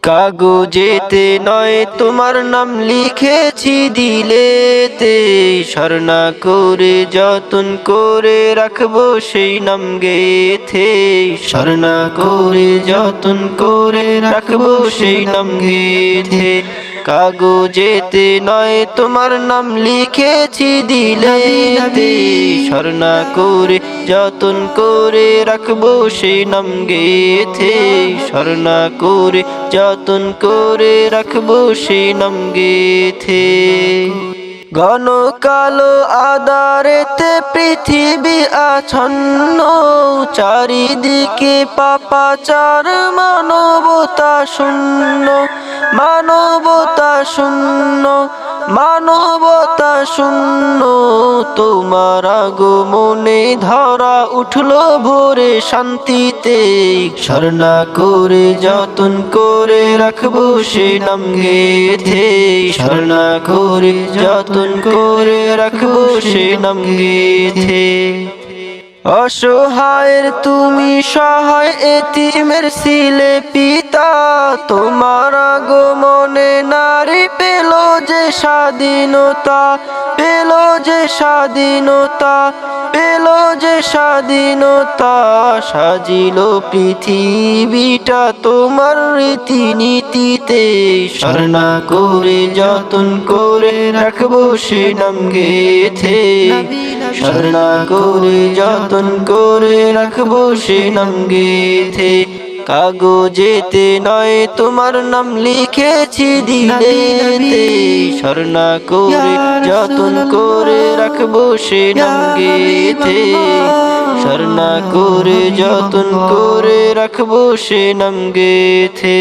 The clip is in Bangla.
কাগজেতে নয় তোমার নাম লিখেছি দিলেতে, স্বর্ণা করে যতন করে রাখবো সেই নাম গেথে, স্বর্ণা করে যতন করে রাখবো সেই নাম গেথে। কাগজেতে নয় তোমার নাম লিখেছি দিলেতে, স্বর্ণা করে যতন করে রাখবো সেই নাম গেথে, স্বর্ণা করে যতন করে রাখবো সেই নাম গেথে। ঘন কালো আধারেতে পৃথিবী আচ্ছন্ন, চারিদিকে পাপাচার মানবতা শূন্য, মানবতা শূন্য, মানবতা শূন্য। তোমার আগমনে ধরা উঠলো ভোরে শান্তিতে, স্বর্ণা করে যতন করে রাখবো সেই নাম গেথে, স্বর্ণা করে যতন করে রাখবো সেই নাম গেথে। অসহায়ের তুমি সহায় এতিমের ছিলে পিতা, তোমার আগমনে নারী পেল যে স্বাধীনতা, পেল যে স্বাধীনতা, পেল যে স্বাধীনতা। সাজিল পৃথিবীটা তোমার রীতিনীতিতে, স্বর্ণা করে যতন করে রাখবো সে নাম গেথে, স্বর্ণা করে যতন করে রাখবো সে নাম গেথে। কাগজেতে নয় তোমার নাম লিখেছি দিলেতে, স্বর্ণা করে যতন করে রাখবো সে নাম গেথে, স্বর্ণা করে যতন করে রাখবো সে নাম গেথে।